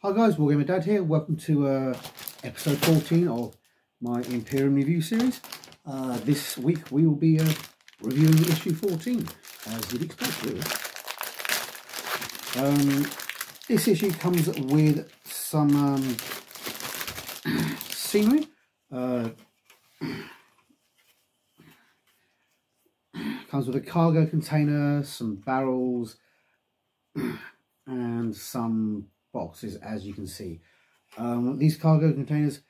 Hi guys, Wargamer Dad here. Welcome to episode 14 of my Imperium review series. This week we will be reviewing issue 14, as you'd expect really. This issue comes with some scenery. Comes with a cargo container, some barrels, and some boxes, as you can see. These cargo containers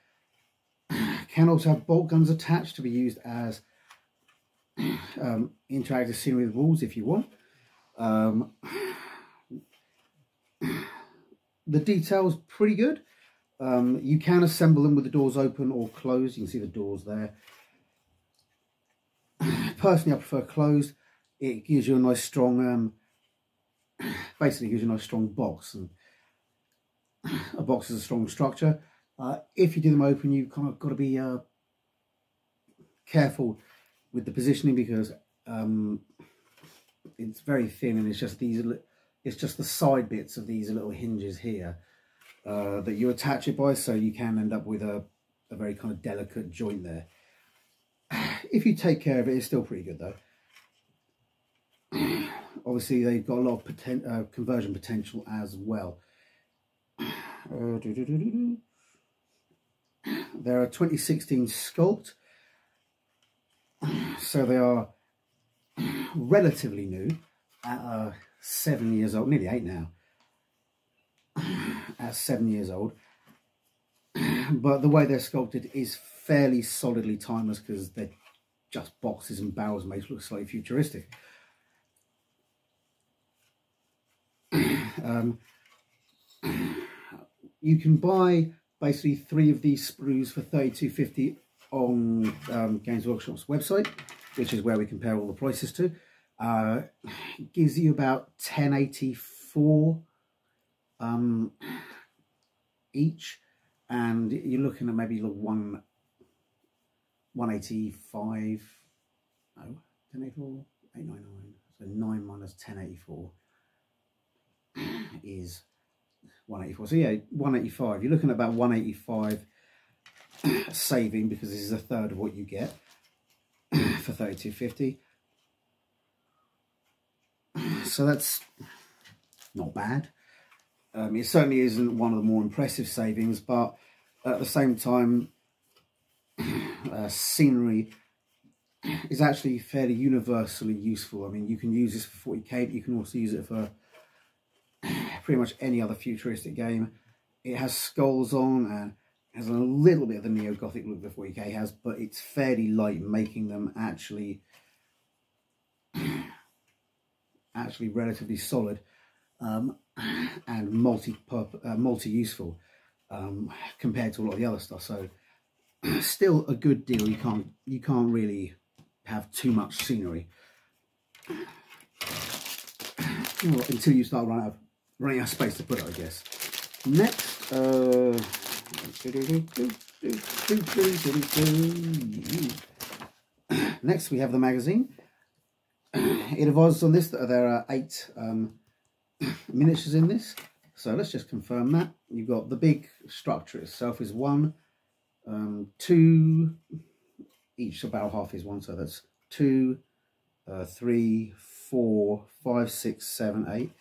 can also have bolt guns attached to be used as interactive scenery with walls if you want. The detail's pretty good. You can assemble them with the doors open or closed. You can see the doors there. Personally, I prefer closed. It gives you a nice strong, basically gives you a nice strong box, and a box is a strong structure. If you do them open, you've kind of got to be careful with the positioning, because it's very thin, and it's just the side bits of these little hinges here that you attach it by, so you can end up with a very kind of delicate joint there. If you take care of it, it's still pretty good though. Obviously, they've got a lot of conversion potential as well. They're a 2016 sculpt, so they are relatively new at 7 years old, nearly 8 now, at 7 years old. But the way they're sculpted is fairly solidly timeless, because they're just boxes and barrels, makes it look slightly futuristic. You can buy basically 3 of these sprues for $32.50 on Games Workshop's website, which is where we compare all the prices to. It gives you about $10.84 each, and you're looking at maybe $185. No, 1084, 899. So 9 minus 1084 is 184. So yeah, 185. You're looking at about 185 saving, because this is a third of what you get for $32.50. So that's not bad. It certainly isn't one of the more impressive savings, but at the same time, scenery is actually fairly universally useful. I mean, you can use this for 40k, but you can also use it for pretty much any other futuristic game. It has skulls on and has a little bit of the neo-gothic look that 40k has, but it's fairly light, making them actually relatively solid and multi-useful compared to a lot of the other stuff. So still a good deal. You can't really have too much scenery until you start running out of space to put it, I guess. Next, next we have the magazine. It advises on this that there are 8 miniatures in this, so let's just confirm that. You've got the big structure itself is 1, 2, each about half is 1, so that's 2, 3, 4, 5, 6, 7, 8.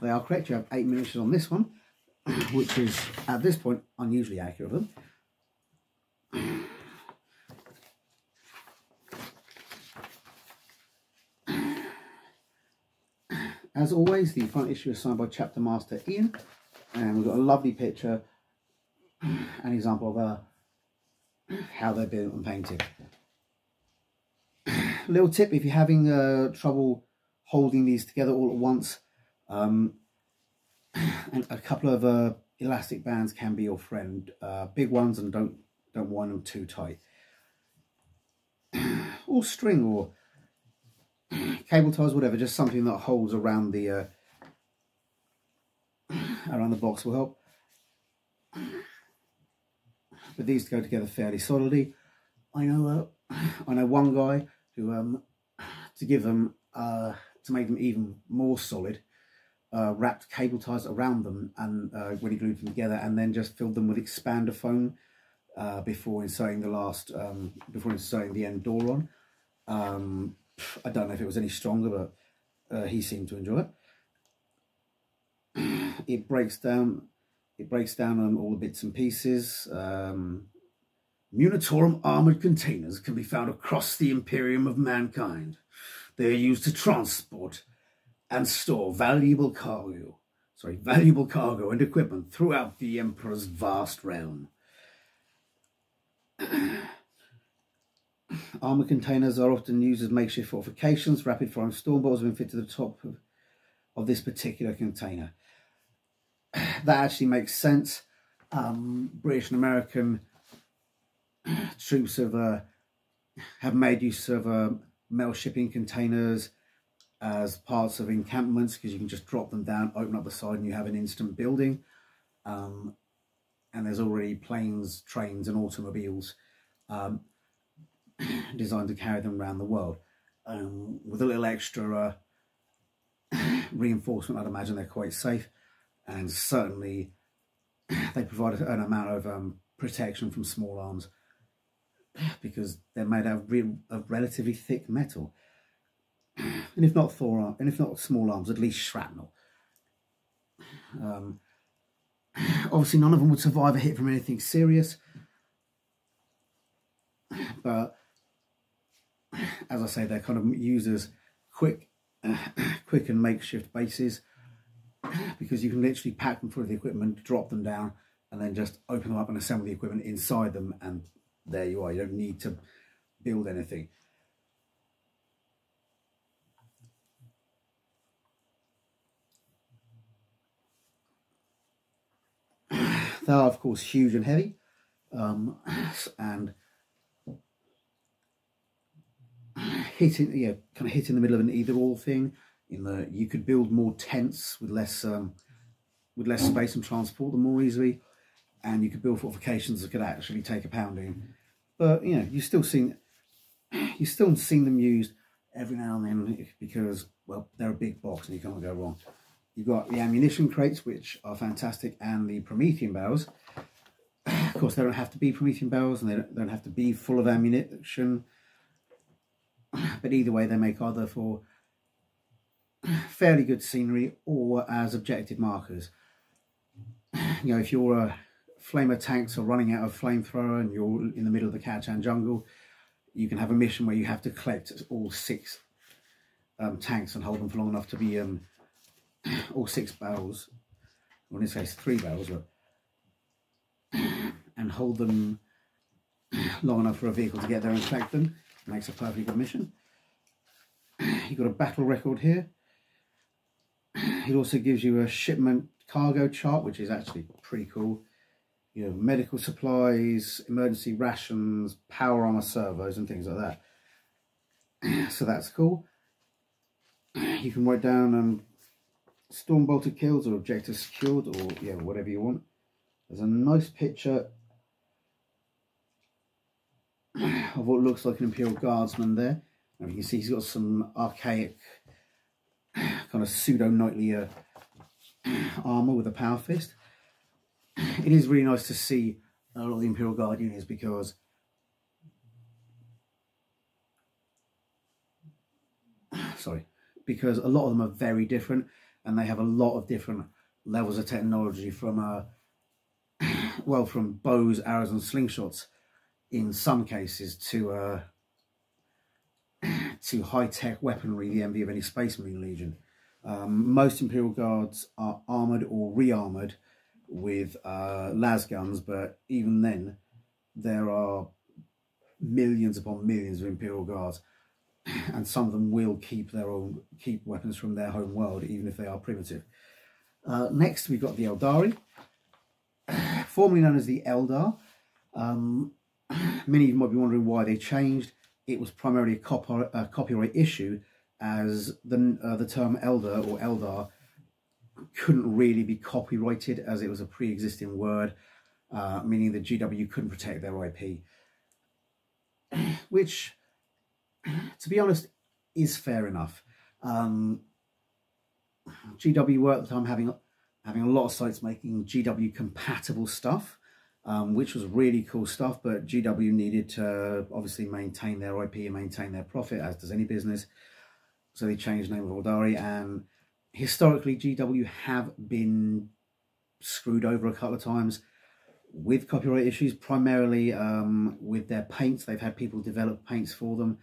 They are correct. You have 8 miniatures on this one, which is at this point unusually accurate of them. As always, the front issue is signed by Chapter Master Ian, and we've got a lovely picture, an example of how they're built and painted. Little tip: if you're having trouble holding these together all at once, and a couple of elastic bands can be your friend. Big ones, and don't wind them too tight. Or string, or cable ties, whatever, just something that holds around the box will help. But these go together fairly solidly. I know one guy who to make them even more solid, wrapped cable ties around them, and when he glued them together, and then just filled them with expander foam before inserting the end door on. I don't know if it was any stronger, but he seemed to enjoy it. It breaks down on all the bits and pieces. Munitorum armoured containers can be found across the Imperium of mankind. They are used to transport and store valuable cargo and equipment throughout the Emperor's vast realm. Armour containers are often used as makeshift fortifications. Rapid-firing storm bolts have been fitted to the top of this particular container. That actually makes sense. British and American troops have made use of metal shipping containers as parts of encampments, because you can just drop them down, open up the side, and you have an instant building. And there's already planes, trains, and automobiles designed to carry them around the world. With a little extra reinforcement, I'd imagine they're quite safe, and certainly they provide an amount of protection from small arms, because they're made out of relatively thick metal, and if not small arms, at least shrapnel. Obviously, none of them would survive a hit from anything serious, but as I say, they're kind of used as quick and makeshift bases, because you can literally pack them full of the equipment, drop them down, and then just open them up and assemble the equipment inside them, and there you are. You don't need to build anything. They are, of course, huge and heavy, and hitting the middle of an either-or thing. You could build more tents with less space and transport them more easily, and you could build fortifications that could actually take a pounding. But you've still seen them used every now and then, because, well, they're a big box and you can't go wrong. You've got the ammunition crates, which are fantastic, and the Promethean barrels. Of course, they don't have to be Promethean barrels, and they don't have to be full of ammunition. But either way, they make either for fairly good scenery or as objective markers. If your flamer tanks are running out of flamethrower and you're in the middle of the Kachan jungle, you can have a mission where you have to collect all 6 tanks and hold them for long enough to be all 6 barrels, or in this case 3 barrels, and hold them long enough for a vehicle to get there and collect them. Makes a perfectly good mission. You've got a battle record here. It also gives you a shipment cargo chart, which is actually pretty cool. Medical supplies, emergency rations, power armor servos, and things like that. So that's cool. You can write down storm bolted kills or objectives secured, or whatever you want. There's a nice picture of what looks like an Imperial Guardsman there. And you can see he's got some archaic kind of pseudo-knightly armour with a power fist. It is really nice to see a lot of the Imperial Guard units, because a lot of them are very different, and they have a lot of different levels of technology, from from bows, arrows and slingshots in some cases to high-tech weaponry, the envy of any Space Marine Legion. Most Imperial Guards are armoured or re-armoured with las guns, but even then there are millions upon millions of Imperial Guards, and some of them will keep weapons from their home world, even if they are primitive. Next, we've got the Eldari, formerly known as the Eldar. Many of you might be wondering why they changed. It was primarily a copyright issue, as the term Elder or Eldar couldn't really be copyrighted, as it was a pre-existing word, meaning the GW couldn't protect their IP, which, to be honest, is fair enough. GW were at the time having a lot of sites making GW compatible stuff, which was really cool stuff, but GW needed to obviously maintain their IP and maintain their profit, as does any business. So they changed the name of Aeldari, and historically GW have been screwed over a couple of times with copyright issues, primarily with their paints. They've had people develop paints for them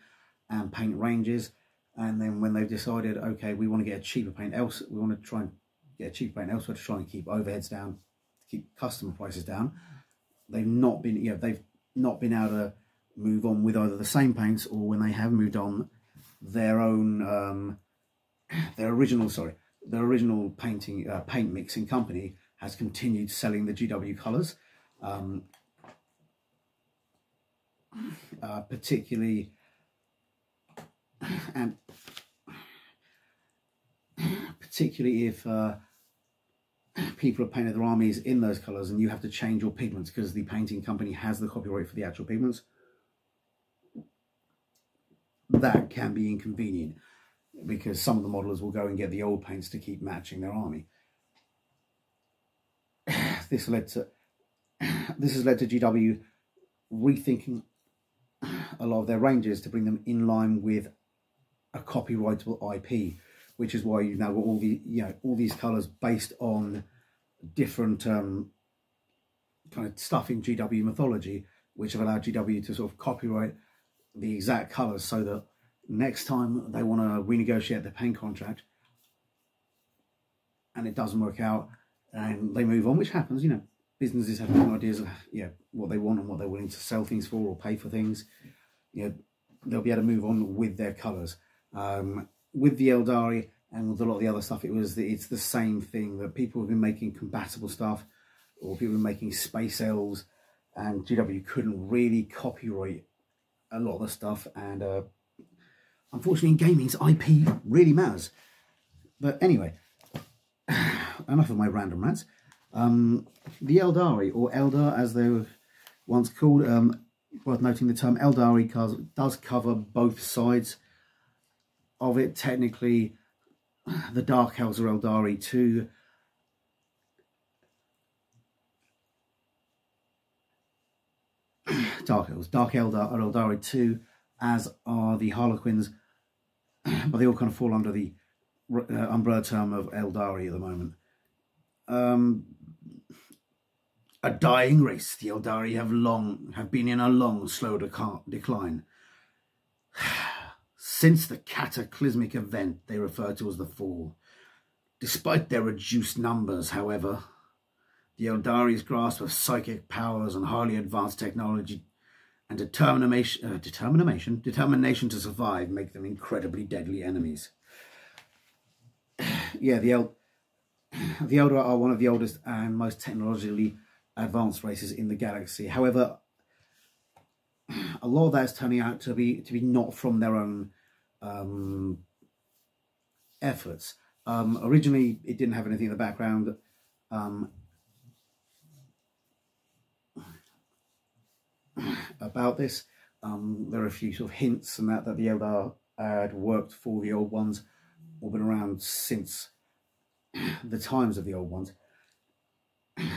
and paint ranges, and then when they've decided, okay, we want to get a cheaper paint else, we want to try and get a cheaper paint elsewhere to try and keep overheads down, keep customer prices down, they've not been, they've not been able to move on with either the same paints, or when they have moved on, their own their original paint mixing company has continued selling the GW colours, particularly if people have painted their armies in those colours and you have to change your pigments because the painting company has the copyright for the actual pigments. That can be inconvenient because some of the modelers will go and get the old paints to keep matching their army. This has led to GW rethinking a lot of their ranges to bring them in line with a copyrightable IP, which is why you've now got all these colours based on different kind of stuff in GW mythology, which have allowed GW to sort of copyright the exact colours, so that next time they want to renegotiate their paint contract and it doesn't work out and they move on, which happens, businesses have different ideas of what they want and what they're willing to sell things for or pay for things. They'll be able to move on with their colours. With the Aeldari and with a lot of the other stuff, it's the same thing, that people have been making compatible stuff, or people have been making space elves, and GW couldn't really copyright a lot of the stuff, and unfortunately in gaming's IP really matters. But anyway, enough of my random rants. The Aeldari, or Eldar as they were once called, worth noting the term Aeldari does cover both sides of it. Technically, the Dark Elves are Aeldari too. Dark Eldar are Aeldari too, as are the Harlequins, but they all kind of fall under the umbrella term of Aeldari at the moment. A dying race, the Aeldari have been in a long, slow decline. Since the cataclysmic event they refer to as the Fall. Despite their reduced numbers, however, the Aeldari's grasp of psychic powers and highly advanced technology and determination to survive make them incredibly deadly enemies. Yeah, the Eldar are one of the oldest and most technologically advanced races in the galaxy. However, a lot of that is turning out to be not from their own efforts. Originally, it didn't have anything in the background. About this, there are a few sort of hints and that the Eldar had worked for the Old Ones, or been around since the times of the Old Ones.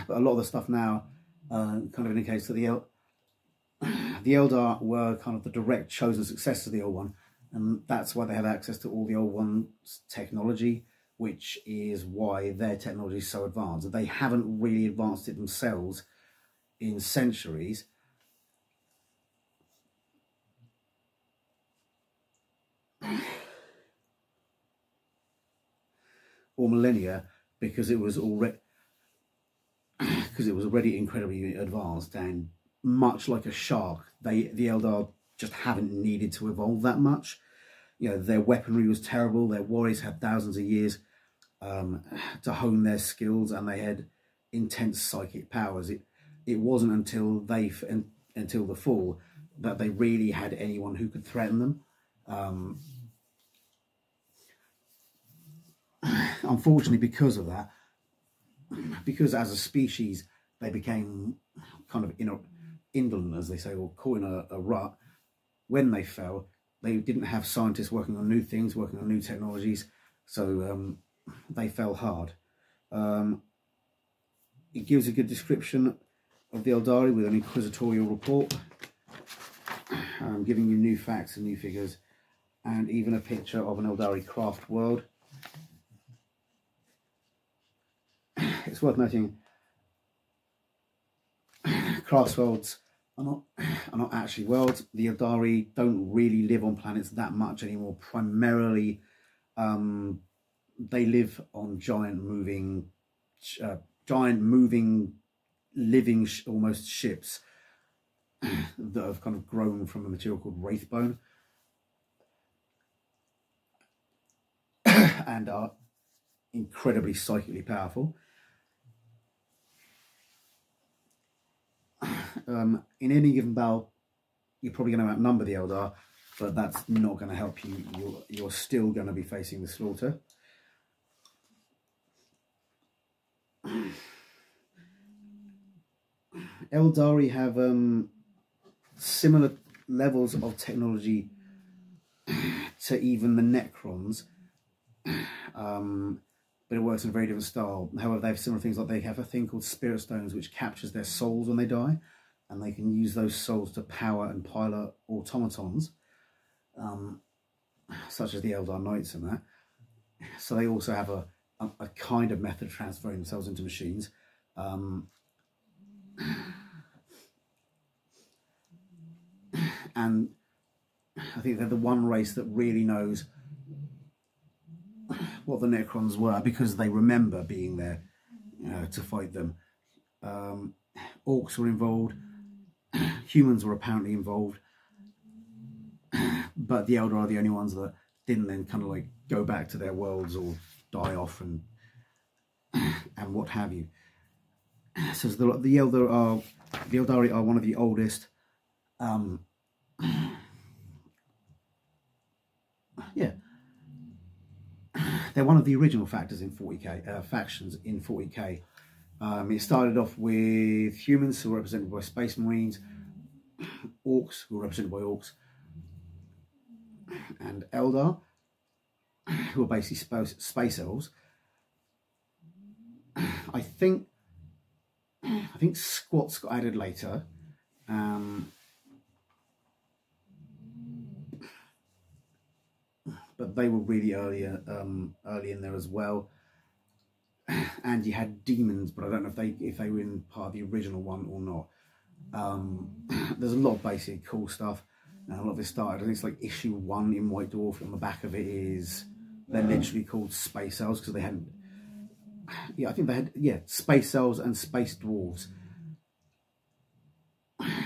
But a lot of the stuff now kind of indicates that the Eldar were kind of the direct chosen successors of the Old One, and that's why they had access to all the Old One's technology, which is why their technology is so advanced. They haven't really advanced it themselves in centuries. Or millennia, because it was already incredibly advanced, and much like a shark, the Eldar just haven't needed to evolve that much. Their weaponry was terrible. Their warriors had thousands of years to hone their skills, and they had intense psychic powers. It wasn't until the Fall that they really had anyone who could threaten them. Unfortunately, because of that, because as a species they became kind of indolent, as they say, or caught in a rut, when they didn't have scientists working on new things, working on new technologies, so they fell hard. It gives a good description of the Eldari with an inquisitorial report, giving you new facts and new figures, and even a picture of an Eldari craft world. It's worth noting, crafts worlds are not actually worlds. The Eldari don't really live on planets that much anymore. Primarily, they live on giant moving, living almost ships that have kind of grown from a material called Wraithbone and are incredibly psychically powerful. In any given battle, you're probably going to outnumber the Eldar, but that's not going to help you. You're still going to be facing the slaughter. Eldari have similar levels of technology to even the Necrons, but it works in a very different style. However, they have similar things, like they have a thing called Spirit Stones, which captures their souls when they die, and they can use those souls to power and pilot automatons, such as the Eldar Knights and that. So they also have a kind of method of transferring themselves into machines. And I think they're the one race that really knows what the Necrons were, because they remember being there to fight them. Orcs were involved, humans were apparently involved, but the Eldar are the only ones that didn't then kind of like go back to their worlds or die off and what have you. So the Eldari are one of the oldest. Yeah, they're one of the original factors in 40k factions in 40k. It started off with humans, who were represented by Space Marines, orcs, who were represented by orcs, and Eldar, who are basically space elves. I think squats got added later. But they were really early in there as well. And you had demons, but I don't know if they were in part of the original one or not. There's a lot of basic cool stuff. And a lot of it started, I think it's like issue 1 in White Dwarf. On the back of it is, they're literally called space elves, because they hadn't, I think they had, space elves and space dwarves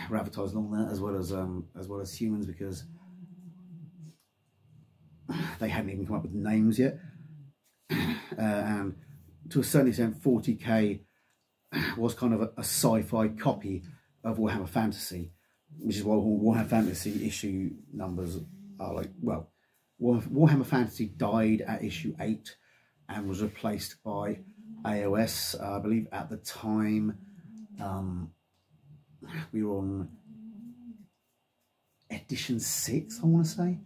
were advertised along there, as well as humans, because they hadn't even come up with names yet. And to a certain extent, 40k was kind of a sci-fi copy of Warhammer Fantasy, which is why Warhammer Fantasy issue numbers are like, well, Warhammer Fantasy died at issue 8 and was replaced by AOS, I believe at the time. We were on edition 6, I want to say,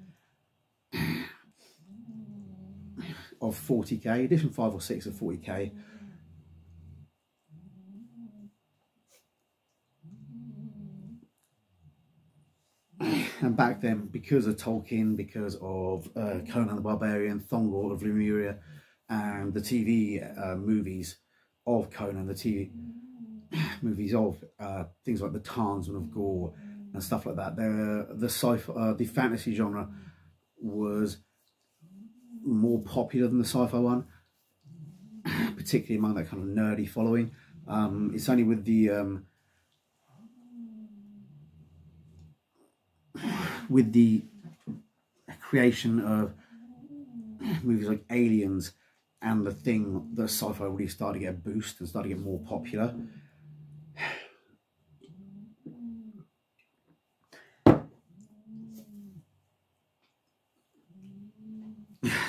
of 40k, edition 5 or 6 of 40k. And back then, because of Tolkien, because of Conan the Barbarian, Thongor of Lemuria, and the TV movies of Conan, the TV movies of things like the Tarnsmen of Gore and stuff like that, the fantasy genre was more popular than the sci-fi one, particularly among that kind of nerdy following. It's only with the creation of movies like Aliens and The Thing that sci-fi really started to get a boost and started to get more popular.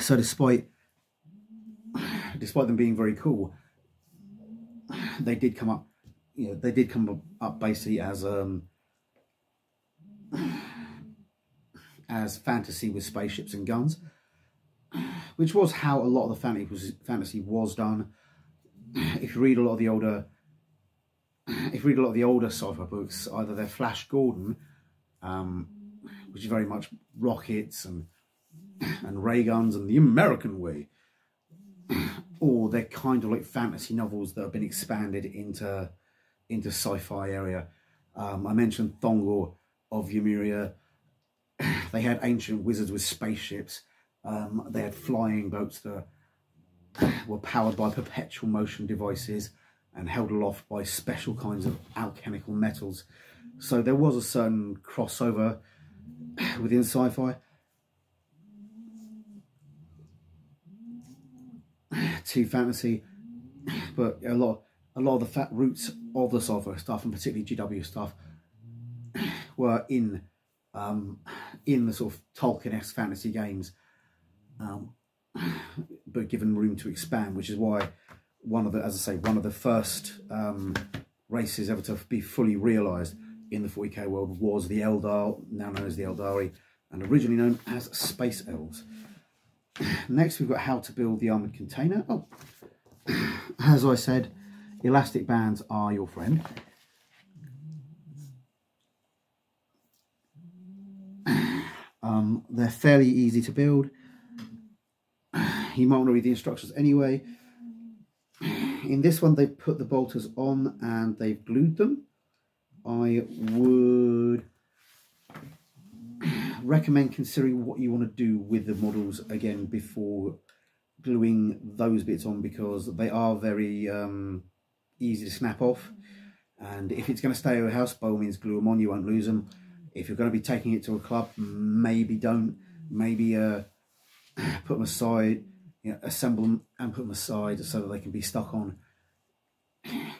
So despite them being very cool, they did come up, basically as fantasy with spaceships and guns, which was how a lot of the fantasy was done. If you read a lot of the older, sci-fi books, either they're Flash Gordon, which is very much rockets and ray guns and the American way, or they're kind of like fantasy novels that have been expanded into sci-fi area. I mentioned Thongor of Ymiria. They had ancient wizards with spaceships. They had flying boats that were powered by perpetual motion devices and held aloft by special kinds of alchemical metals. So there was a certain crossover within sci-fi to fantasy, but a lot of the fat roots of the sci-fi stuff, and particularly GW stuff, were in the sort of Tolkien-esque fantasy games, but given room to expand, which is why one of the first races ever to be fully realised in the 40k world was the Eldar, now known as the Eldari, and originally known as Space Elves. Next, we've got how to build the armoured container. Oh, as I said, elastic bands are your friend. They're fairly easy to build. You might want to read the instructions anyway. In this one, they've put the bolters on and they've glued them. I would recommend considering what you want to do with the models again before gluing those bits on, because they are very easy to snap off. And if it's going to stay at your house, by all means glue them on, you won't lose them. If you're going to be taking it to a club, maybe don't. Maybe put them aside, assemble them and put them aside so that they can be stuck on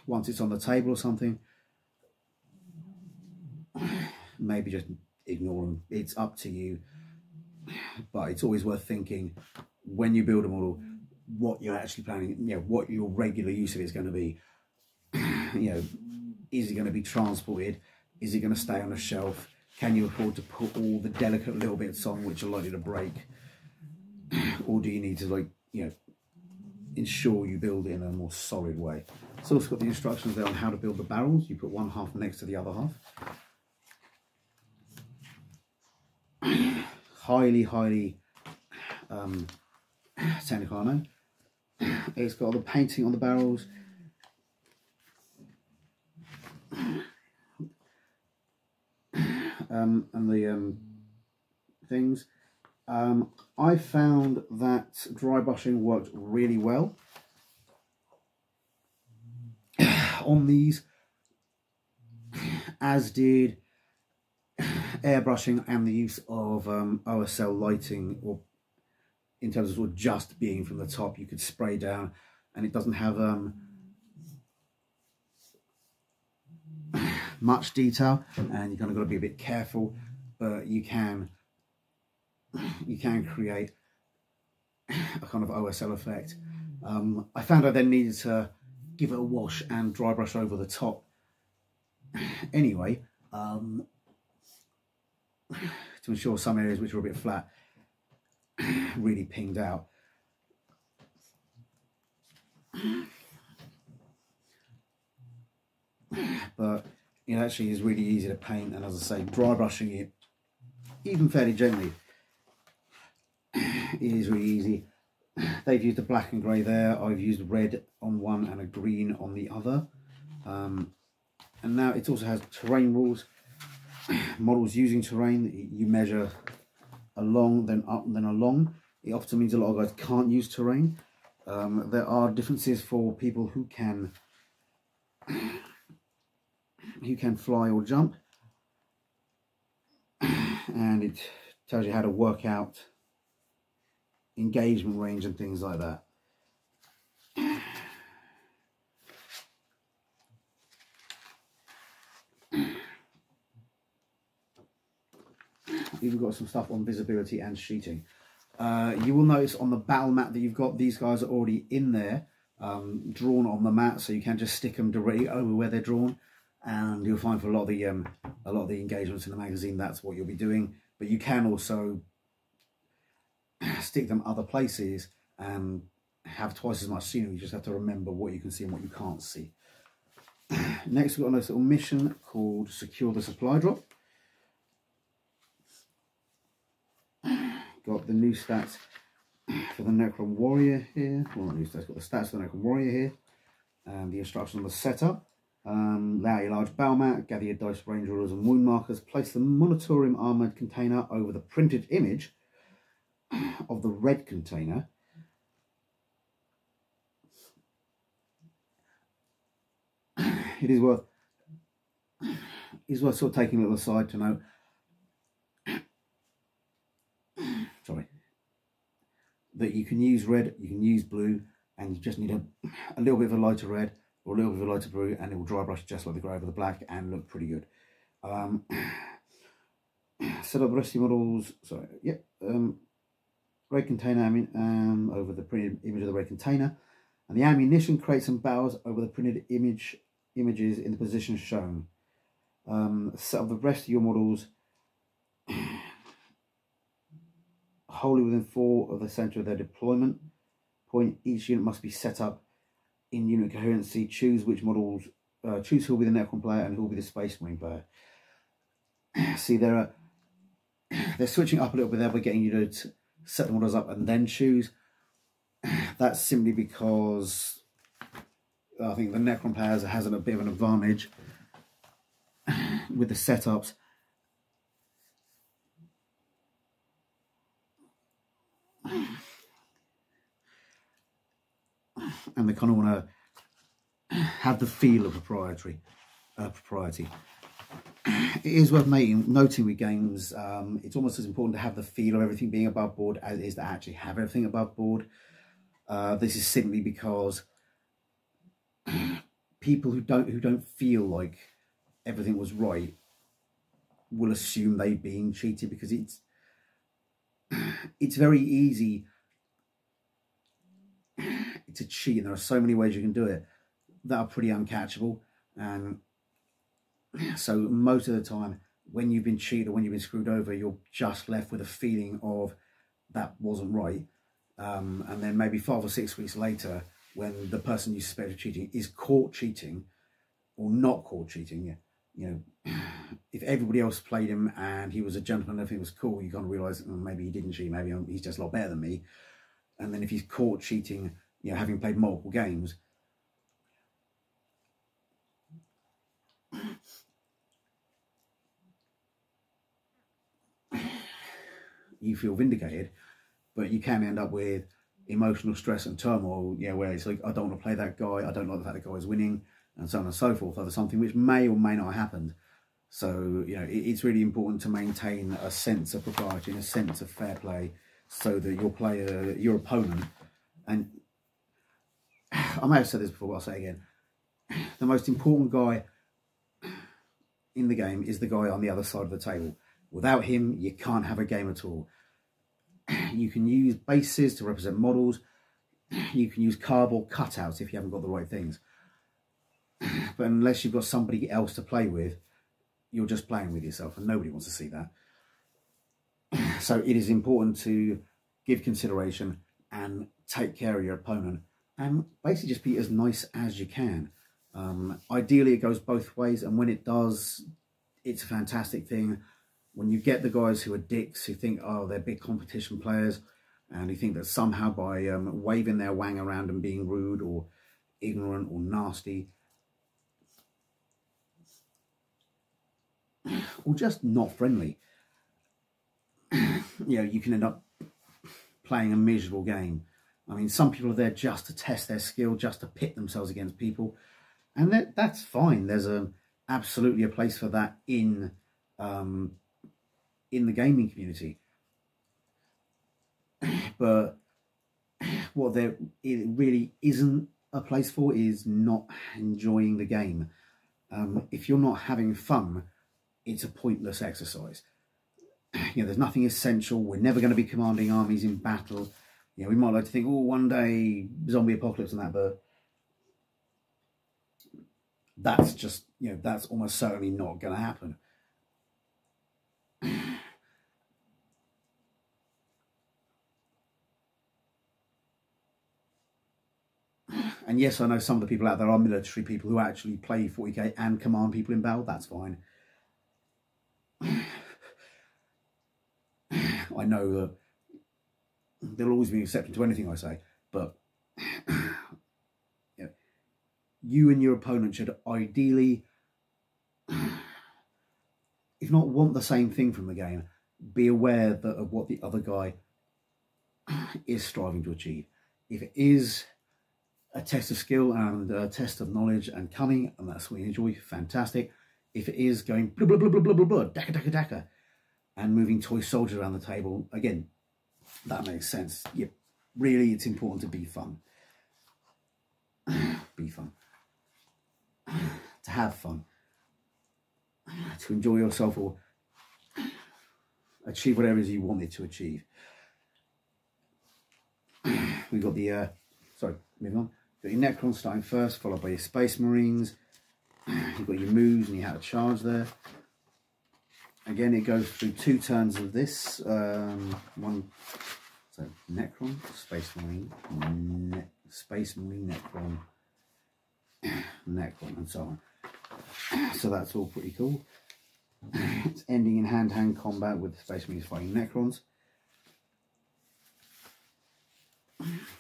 once it's on the table or something. Maybe just ignore them. It's up to you. But it's always worth thinking when you build a model what you're actually planning, what your regular use of it is going to be. Is it going to be transported? Is it going to stay on a shelf? Can you afford to put all the delicate little bits on which are likely to break? Or do you need to ensure you build it in a more solid way? It's also got the instructions there on how to build the barrels. You put one half next to the other half. Highly technical, I know. It's got the painting on the barrels. And the things. I found that dry brushing worked really well on these, as did airbrushing and the use of OSL lighting, or in terms of sort of just being from the top, you could spray down, and it doesn't have much detail, and you kind of got to be a bit careful, but you can create a kind of OSL effect. I found I then needed to give it a wash and dry brush over the top anyway, to ensure some areas which were a bit flat really pinged out. But it actually is really easy to paint, and as I say, dry brushing it, even fairly gently, it is really easy. They've used a black and grey there. I've used red on one and a green on the other. And now it also has terrain rules. Models using terrain, you measure along, then up, and then along. It often means a lot of guys can't use terrain. There are differences for people who can fly or jump, and it tells you how to work out engagement range and things like that. You've got some stuff on visibility and sheeting. You will notice on the battle mat that you've got, these guys are already in there, drawn on the mat, so you can just stick them directly over where they're drawn. And you'll find for a lot of the engagements in the magazine, that's what you'll be doing. But you can also stick them other places and have twice as much scenery. You just have to remember what you can see and what you can't see. Next, we've got a nice little mission called Secure the Supply Drop. Got the new stats for the Necron Warrior here. Well, not new stats, got the stats for the Necron Warrior here. And the instructions on the setup. Lay out your large battle mat, gather your dice, range orders and wound markers, place the Monitorium armoured container over the printed image of the red container. It is worth sort of taking a little aside to note, sorry, that you can use red, you can use blue, and you just need a little bit of a lighter red or a little bit of a lighter blue, and it will dry brush just like the grey over the black and look pretty good. Set up the rest of your models. Sorry, yep. Red container over the printed image of the red container, and the ammunition crates and barrels over the printed images in the position shown. Set up the rest of your models wholly within 4 of the centre of their deployment point. Each unit must be set up in unit coherency. Choose which models, choose who will be the Necron player and who will be the Space Marine player. See, they're switching up a little bit there by getting you to set the models up and then choose. That's simply because I think the Necron players has a bit of an advantage with the setups. And they kind of want to have the feel of propriety. It is worth noting with games, it's almost as important to have the feel of everything being above board as it is to actually have everything above board. This is simply because people who don't feel like everything was right will assume they're being cheated, because it's very easy to cheat, and there are so many ways you can do it that are pretty uncatchable. And so most of the time when you've been cheated or when you've been screwed over, you're just left with a feeling of that wasn't right. And then maybe 5 or 6 weeks later, when the person you suspect of cheating is caught cheating or not caught cheating, you know, if everybody else played him and he was a gentleman and everything was cool, you kind of realise maybe he didn't cheat, maybe he's just a lot better than me. And then if he's caught cheating, you know, having played multiple games, you feel vindicated, but you can end up with emotional stress and turmoil, you know, where it's like, I don't want to play that guy, I don't like the fact the guy is winning, and so on and so forth, over something which may or may not have happened. So, you know, it's really important to maintain a sense of propriety and a sense of fair play, so that your player, your opponent, and I may have said this before, but I'll say it again, the most important guy in the game is the guy on the other side of the table. Without him, you can't have a game at all. You can use bases to represent models. You can use cardboard cutouts if you haven't got the right things. But unless you've got somebody else to play with, you're just playing with yourself, and nobody wants to see that. So it is important to give consideration and take care of your opponent, and basically just be as nice as you can. Ideally, it goes both ways, and when it does, it's a fantastic thing. When you get the guys who are dicks, who think, oh, they're big competition players, and who think that somehow by waving their wang around and being rude or ignorant or nasty, or just not friendly, you know, you can end up playing a miserable game. I mean, some people are there just to test their skill, just to pit themselves against people, and that's fine. There's absolutely a place for that in the gaming community. But what it really isn't a place for is not enjoying the game. If you're not having fun, it's a pointless exercise. You know, there's nothing essential. We're never going to be commanding armies in battle. You know, we might like to think, oh, one day zombie apocalypse and that, but that's just, you know, that's almost certainly not going to happen. And yes, I know some of the people out there are military people who actually play 40k and command people in battle. That's fine. I know that there'll always be an exception to anything I say, but you and your opponent should ideally, if not want the same thing from the game, be aware that of what the other guy is striving to achieve. If it is a test of skill and a test of knowledge and cunning, and that's what you enjoy, fantastic. If it is going blah blah blah blah blah blah blah, daka daka daka, and moving toy soldiers around the table, again, that makes sense. Yeah, really, it's important to be fun. Be fun. To have fun. To enjoy yourself or achieve whatever it is you wanted to achieve. We've got the, moving on. You've got your Necrons starting first, followed by your Space Marines. You've got your moves and you how to charge there. Again, it goes through 2 turns of this. One, so Necron, Space Marine, Space Marine, Necron, Necron, and so on. So that's all pretty cool. It's ending in hand-to-hand combat with Space Marines fighting Necrons.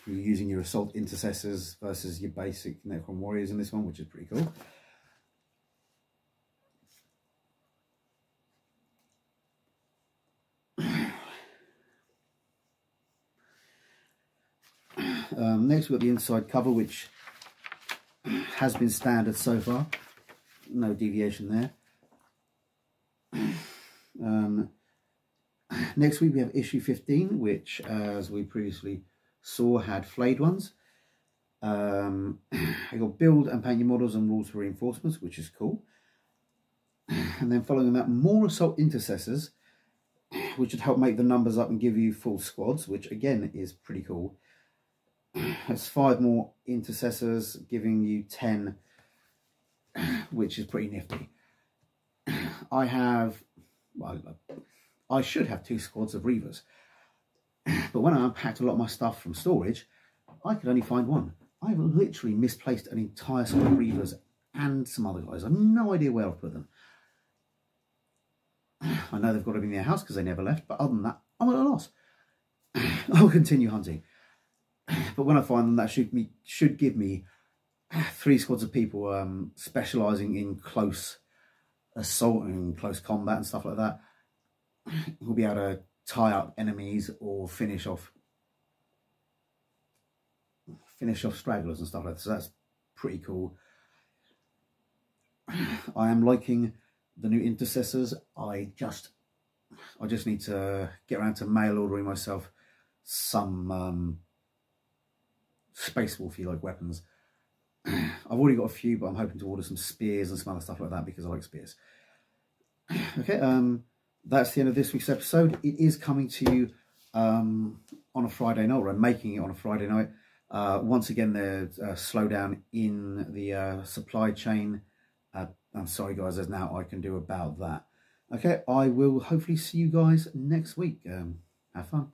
You're using your Assault Intercessors versus your basic Necron Warriors in this one, which is pretty cool. Next we've got the inside cover, which has been standard so far. No deviation there. Next week we have issue 15, which, as we previously saw, had flayed ones. You got build and paint your models and rules for reinforcements, which is cool. And then following that, more Assault Intercessors, which would help make the numbers up and give you full squads, which again is pretty cool. That's 5 more Intercessors, giving you 10, which is pretty nifty. I have, well, I should have 2 squads of Reavers, but when I unpacked a lot of my stuff from storage, I could only find 1. I've literally misplaced an entire squad of Reavers and some other guys. I have no idea where I've put them. I know they've got to be in their house because they never left, but other than that, I'm at a loss. I'll continue hunting. But when I find them, that should give me 3 squads of people specialising in close assault and close combat and stuff like that. We'll be able to tie up enemies or finish off stragglers and stuff like that. So that's pretty cool. I am liking the new Intercessors. I just need to get around to mail ordering myself some Space Wolfy like weapons. I've already got a few, but I'm hoping to order some spears and some other stuff like that because I like spears. Okay, that's the end of this week's episode. It is coming to you on a Friday night, or I'm making it on a Friday night. Once again, there's a slowdown in the supply chain. I'm sorry guys, there's now I can do about that. Okay, I will hopefully see you guys next week. Have fun.